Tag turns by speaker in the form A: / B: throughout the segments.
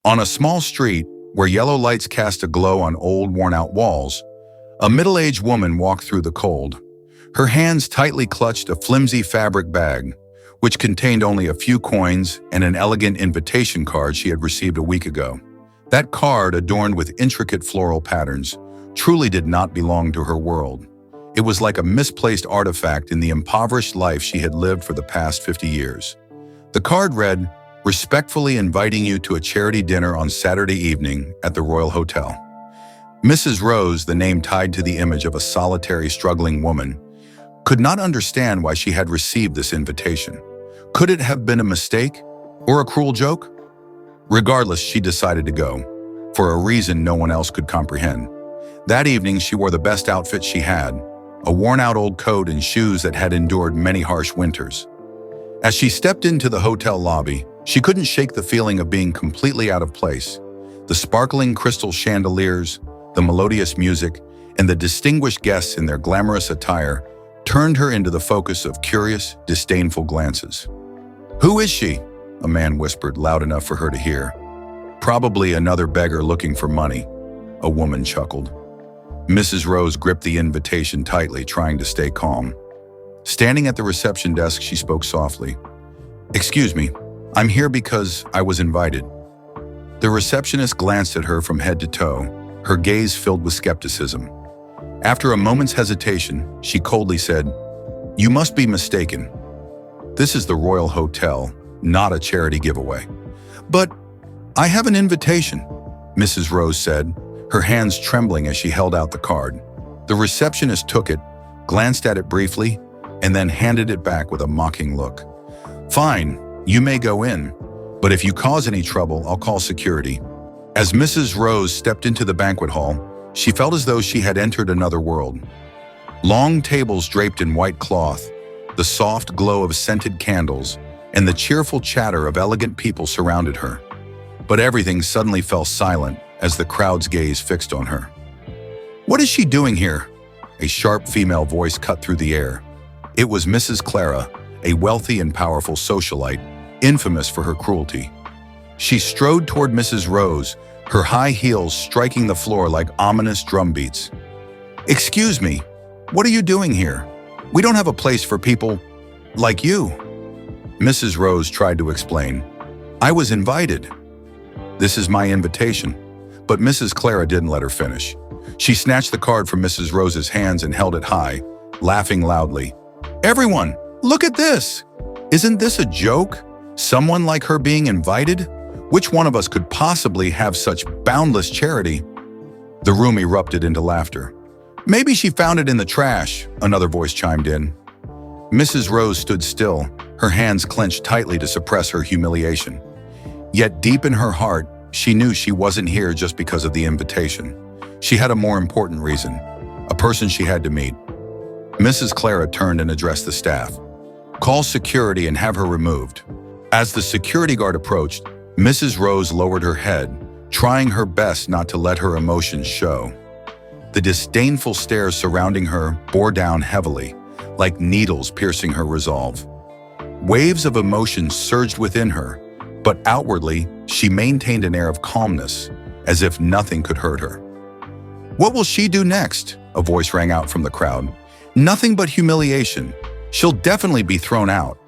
A: On a small street, where yellow lights cast a glow on old, worn-out walls, a middle-aged woman walked through the cold. Her hands tightly clutched a flimsy fabric bag, which contained only a few coins and an elegant invitation card she had received a week ago. That card, adorned with intricate floral patterns, truly did not belong to her world. It was like a misplaced artifact in the impoverished life she had lived for the past 50 years. The card read, "Respectfully inviting you to a charity dinner on Saturday evening at the Royal Hotel." Mrs. Rose, the name tied to the image of a solitary, struggling woman, could not understand why she had received this invitation. Could it have been a mistake or a cruel joke? Regardless, she decided to go, for a reason no one else could comprehend. That evening, she wore the best outfit she had, a worn-out old coat and shoes that had endured many harsh winters. As she stepped into the hotel lobby, she couldn't shake the feeling of being completely out of place. The sparkling crystal chandeliers, the melodious music, and the distinguished guests in their glamorous attire turned her into the focus of curious, disdainful glances. "Who is she?" a man whispered, loud enough for her to hear. "Probably another beggar looking for money," a woman chuckled. Mrs. Rose gripped the invitation tightly, trying to stay calm. Standing at the reception desk, she spoke softly. "Excuse me, I'm here because I was invited." The receptionist glanced at her from head to toe, her gaze filled with skepticism. After a moment's hesitation, she coldly said, "You must be mistaken. This is the Royal Hotel, not a charity giveaway." "But I have an invitation," Mrs. Rose said, her hands trembling as she held out the card. The receptionist took it, glanced at it briefly, and then handed it back with a mocking look. "Fine, you may go in, but if you cause any trouble, I'll call security." As Mrs. Rose stepped into the banquet hall, she felt as though she had entered another world. Long tables draped in white cloth, the soft glow of scented candles, and the cheerful chatter of elegant people surrounded her. But everything suddenly fell silent as the crowd's gaze fixed on her. "What is she doing here?" A sharp female voice cut through the air. It was Mrs. Clara, a wealthy and powerful socialite, infamous for her cruelty. She strode toward Mrs. Rose, her high heels striking the floor like ominous drum beats. "Excuse me, what are you doing here? We don't have a place for people like you." Mrs. Rose tried to explain. "I was invited. This is my invitation." But Mrs. Clara didn't let her finish. She snatched the card from Mrs. Rose's hands and held it high, laughing loudly. "Everyone, look at this! Isn't this a joke? Someone like her being invited? Which one of us could possibly have such boundless charity?" The room erupted into laughter. "Maybe she found it in the trash," another voice chimed in. Mrs. Rose stood still, her hands clenched tightly to suppress her humiliation. Yet deep in her heart, she knew she wasn't here just because of the invitation. She had a more important reason, a person she had to meet. Mrs. Clara turned and addressed the staff. "Call security and have her removed." As the security guard approached, Mrs. Rose lowered her head, trying her best not to let her emotions show. The disdainful stares surrounding her bore down heavily, like needles piercing her resolve. Waves of emotion surged within her, but outwardly, she maintained an air of calmness, as if nothing could hurt her. "What will she do next?" a voice rang out from the crowd. "Nothing but humiliation. She'll definitely be thrown out."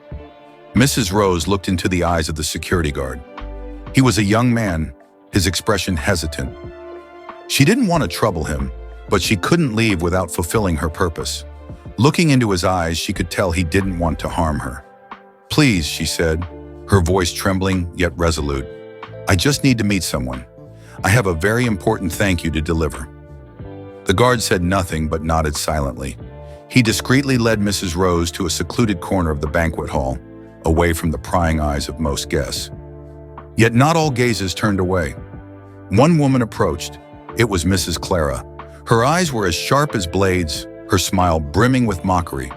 A: Mrs. Rose looked into the eyes of the security guard. He was a young man, his expression hesitant. She didn't want to trouble him, but she couldn't leave without fulfilling her purpose. Looking into his eyes, she could tell he didn't want to harm her. "Please," she said, her voice trembling yet resolute. "I just need to meet someone. I have a very important thank you to deliver." The guard said nothing but nodded silently. He discreetly led Mrs. Rose to a secluded corner of the banquet hall, away from the prying eyes of most guests. Yet not all gazes turned away. One woman approached. It was Mrs. Clara. Her eyes were as sharp as blades, her smile brimming with mockery.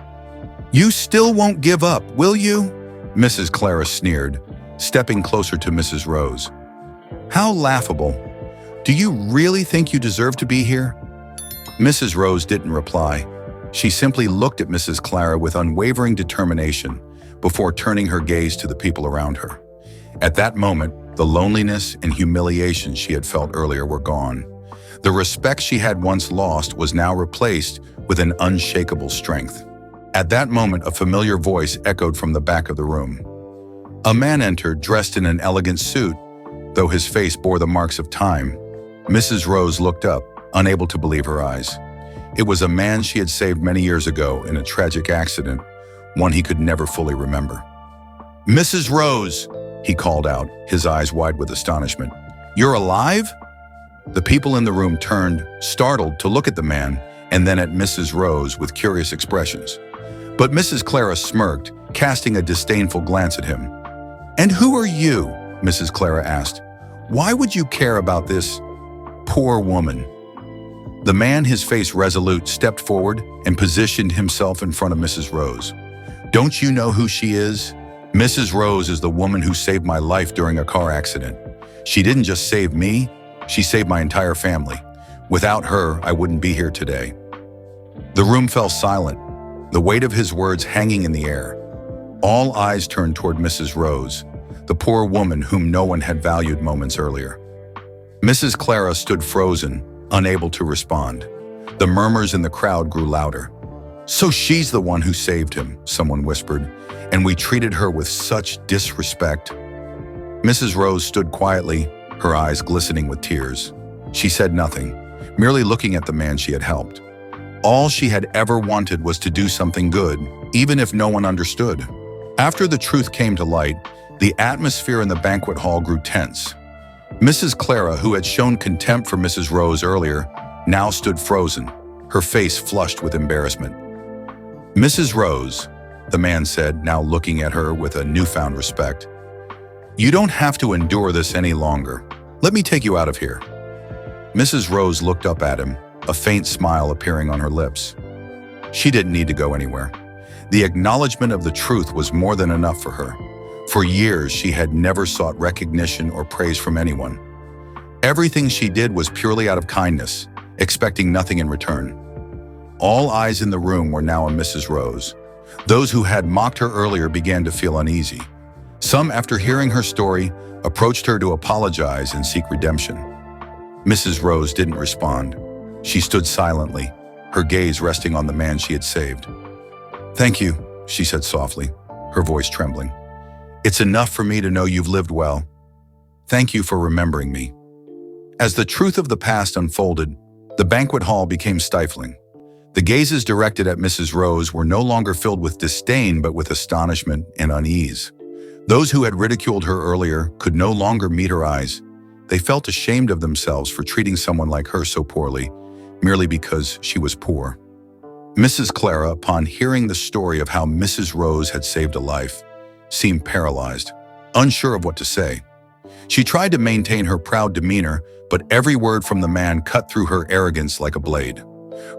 A: "You still won't give up, will you?" Mrs. Clara sneered, stepping closer to Mrs. Rose. "How laughable. Do you really think you deserve to be here?" Mrs. Rose didn't reply. She simply looked at Mrs. Clara with unwavering determination before turning her gaze to the people around her. At that moment, The loneliness and humiliation she had felt earlier were gone. The respect she had once lost was now replaced with an unshakable strength. At that moment, a familiar voice echoed from the back of the room. A man entered, dressed in an elegant suit, though his face bore the marks of time. Mrs. Rose looked up, unable to believe her eyes. It was a man she had saved many years ago in a tragic accident, one he could never fully remember. "Mrs. Rose," he called out, his eyes wide with astonishment. "You're alive?" The people in the room turned, startled, to look at the man and then at Mrs. Rose with curious expressions. But Mrs. Clara smirked, casting a disdainful glance at him. "And who are you?" Mrs. Clara asked. "Why would you care about this poor woman?" The man, his face resolute, stepped forward and positioned himself in front of Mrs. Rose. "Don't you know who she is? Mrs. Rose is the woman who saved my life during a car accident. She didn't just save me, she saved my entire family. Without her, I wouldn't be here today." The room fell silent, the weight of his words hanging in the air. All eyes turned toward Mrs. Rose, the poor woman whom no one had valued moments earlier. Mrs. Clara stood frozen, unable to respond. The murmurs in the crowd grew louder. "So she's the one who saved him," someone whispered, "and we treated her with such disrespect." Mrs. Rose stood quietly, her eyes glistening with tears. She said nothing, merely looking at the man she had helped. All she had ever wanted was to do something good, even if no one understood. After the truth came to light, the atmosphere in the banquet hall grew tense. Mrs. Clara, who had shown contempt for Mrs. Rose earlier, now stood frozen, her face flushed with embarrassment. "Mrs. Rose," the man said, now looking at her with a newfound respect, "you don't have to endure this any longer. Let me take you out of here." Mrs. Rose looked up at him, a faint smile appearing on her lips. She didn't need to go anywhere. The acknowledgement of the truth was more than enough for her. For years, she had never sought recognition or praise from anyone. Everything she did was purely out of kindness, expecting nothing in return. All eyes in the room were now on Mrs. Rose. Those who had mocked her earlier began to feel uneasy. Some, after hearing her story, approached her to apologize and seek redemption. Mrs. Rose didn't respond. She stood silently, her gaze resting on the man she had saved. "Thank you," she said softly, her voice trembling. "It's enough for me to know you've lived well. Thank you for remembering me." As the truth of the past unfolded, the banquet hall became stifling. The gazes directed at Mrs. Rose were no longer filled with disdain but with astonishment and unease. Those who had ridiculed her earlier could no longer meet her eyes. They felt ashamed of themselves for treating someone like her so poorly, merely because she was poor. Mrs. Clara, upon hearing the story of how Mrs. Rose had saved a life, seemed paralyzed, unsure of what to say. She tried to maintain her proud demeanor, but every word from the man cut through her arrogance like a blade.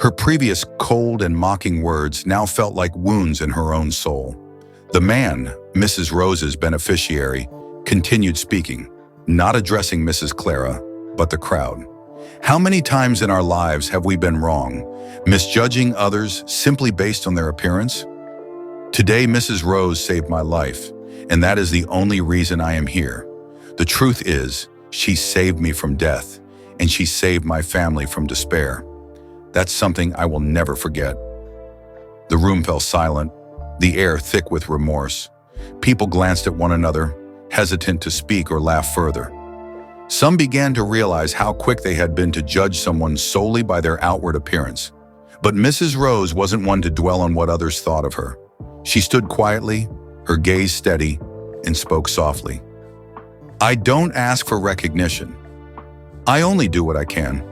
A: Her previous cold and mocking words now felt like wounds in her own soul. The man, Mrs. Rose's beneficiary, continued speaking, not addressing Mrs. Clara, but the crowd. How many times in our lives have we been wrong, misjudging others simply based on their appearance? Today, Mrs. Rose saved my life, and that is the only reason I am here. The truth is, she saved me from death, and she saved my family from despair. That's something I will never forget. The room fell silent, the air thick with remorse. People glanced at one another, hesitant to speak or laugh further. Some began to realize how quick they had been to judge someone solely by their outward appearance. But Mrs. Rose wasn't one to dwell on what others thought of her. She stood quietly, her gaze steady, and spoke softly. "I don't ask for recognition. I only do what I can."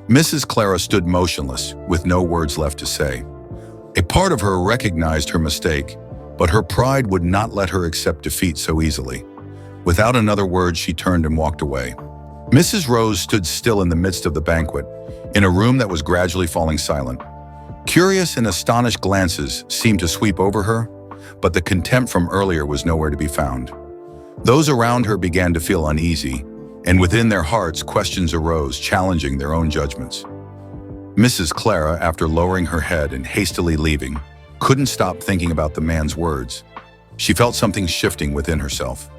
A: Mrs. Clara stood motionless, with no words left to say. A part of her recognized her mistake, but her pride would not let her accept defeat so easily. Without another word, she turned and walked away. Mrs. Rose stood still in the midst of the banquet, in a room that was gradually falling silent. Curious and astonished glances seemed to sweep over her, but the contempt from earlier was nowhere to be found. Those around her began to feel uneasy, and within their hearts questions arose, challenging their own judgments. Mrs. Clara, after lowering her head and hastily leaving, couldn't stop thinking about the man's words. She felt something shifting within herself.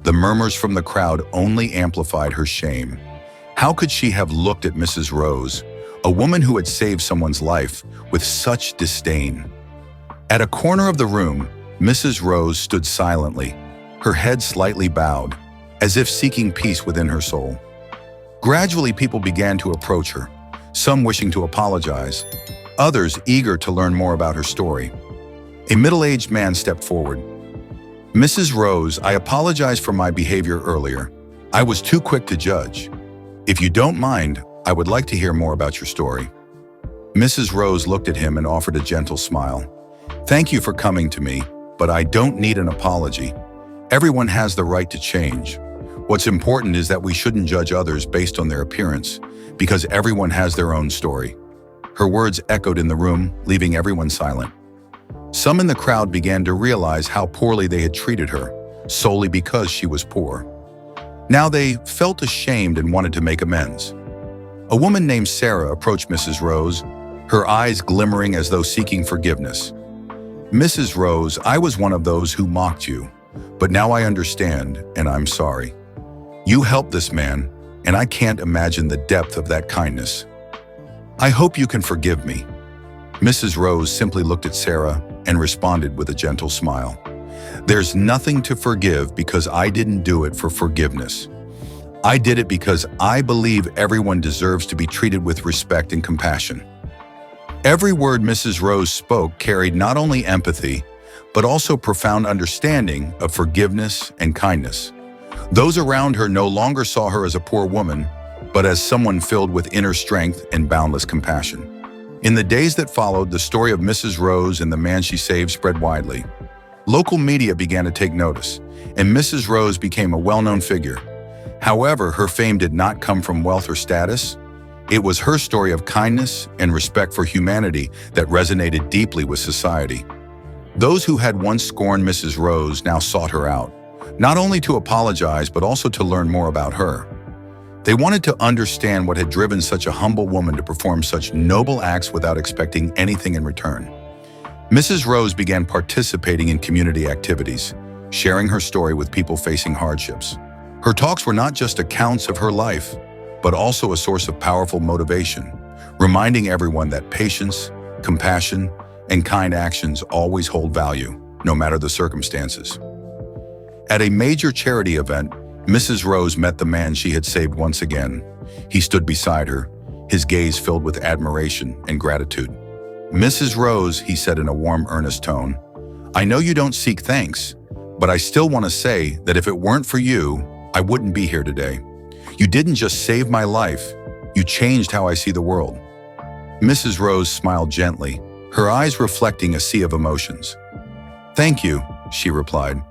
A: The murmurs from the crowd only amplified her shame. How could she have looked at Mrs. Rose, a woman who had saved someone's life, with such disdain? At a corner of the room, Mrs. Rose stood silently, her head slightly bowed, as if seeking peace within her soul. Gradually, people began to approach her, some wishing to apologize, others eager to learn more about her story. A middle-aged man stepped forward. "Mrs. Rose, I apologize for my behavior earlier. I was too quick to judge. If you don't mind, I would like to hear more about your story." Mrs. Rose looked at him and offered a gentle smile. "Thank you for coming to me, but I don't need an apology. Everyone has the right to change. What's important is that we shouldn't judge others based on their appearance, because everyone has their own story." Her words echoed in the room, leaving everyone silent. Some in the crowd began to realize how poorly they had treated her, solely because she was poor. Now they felt ashamed and wanted to make amends. A woman named Sarah approached Mrs. Rose, her eyes glimmering as though seeking forgiveness. "Mrs. Rose, I was one of those who mocked you, but now I understand, and I'm sorry. You helped this man, and I can't imagine the depth of that kindness. I hope you can forgive me." Mrs. Rose simply looked at Sarah and responded with a gentle smile. "There's nothing to forgive because I didn't do it for forgiveness. I did it because I believe everyone deserves to be treated with respect and compassion." Every word Mrs. Rose spoke carried not only empathy, but also profound understanding of forgiveness and kindness. Those around her no longer saw her as a poor woman, but as someone filled with inner strength and boundless compassion. In the days that followed, the story of Mrs. Rose and the man she saved spread widely. Local media began to take notice, and Mrs. Rose became a well-known figure. However, her fame did not come from wealth or status. It was her story of kindness and respect for humanity that resonated deeply with society. Those who had once scorned Mrs. Rose now sought her out, not only to apologize but also to learn more about her. They wanted to understand what had driven such a humble woman to perform such noble acts without expecting anything in return. Mrs. Rose began participating in community activities, sharing her story with people facing hardships. Her talks were not just accounts of her life, but also a source of powerful motivation, reminding everyone that patience, compassion, and kind actions always hold value, no matter the circumstances. At a major charity event, Mrs. Rose met the man she had saved once again. He stood beside her, his gaze filled with admiration and gratitude. "Mrs. Rose," he said in a warm, earnest tone, "I know you don't seek thanks, but I still want to say that if it weren't for you, I wouldn't be here today. You didn't just save my life, you changed how I see the world." Mrs. Rose smiled gently, her eyes reflecting a sea of emotions. "Thank you," she replied.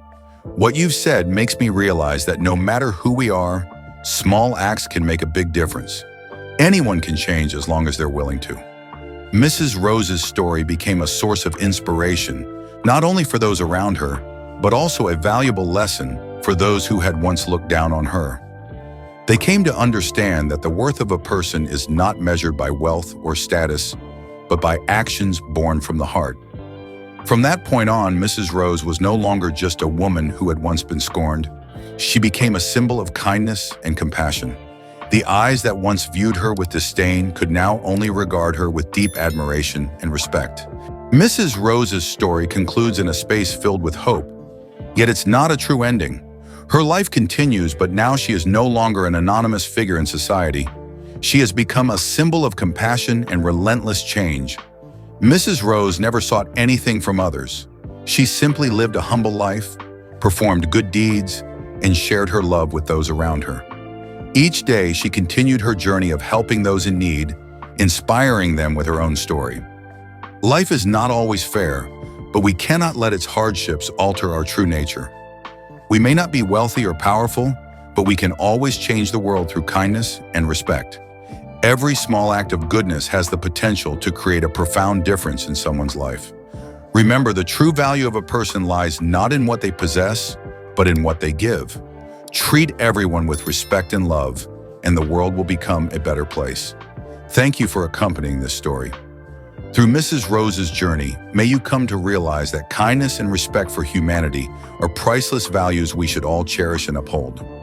A: "What you've said makes me realize that no matter who we are, small acts can make a big difference. Anyone can change as long as they're willing to." Mrs. Rose's story became a source of inspiration, not only for those around her, but also a valuable lesson for those who had once looked down on her. They came to understand that the worth of a person is not measured by wealth or status, but by actions born from the heart. From that point on, Mrs. Rose was no longer just a woman who had once been scorned. She became a symbol of kindness and compassion. The eyes that once viewed her with disdain could now only regard her with deep admiration and respect. Mrs. Rose's story concludes in a space filled with hope, yet it's not a true ending. Her life continues, but now she is no longer an anonymous figure in society. She has become a symbol of compassion and relentless change. Mrs. Rose never sought anything from others. She simply lived a humble life, performed good deeds, and shared her love with those around her. Each day, she continued her journey of helping those in need, inspiring them with her own story. Life is not always fair, but we cannot let its hardships alter our true nature. We may not be wealthy or powerful, but we can always change the world through kindness and respect. Every small act of goodness has the potential to create a profound difference in someone's life. Remember, the true value of a person lies not in what they possess, but in what they give. Treat everyone with respect and love, and the world will become a better place. Thank you for accompanying this story. Through Through Mrs. Rose's journey, may you come to realize that kindness and respect for humanity are priceless values we should all cherish and uphold.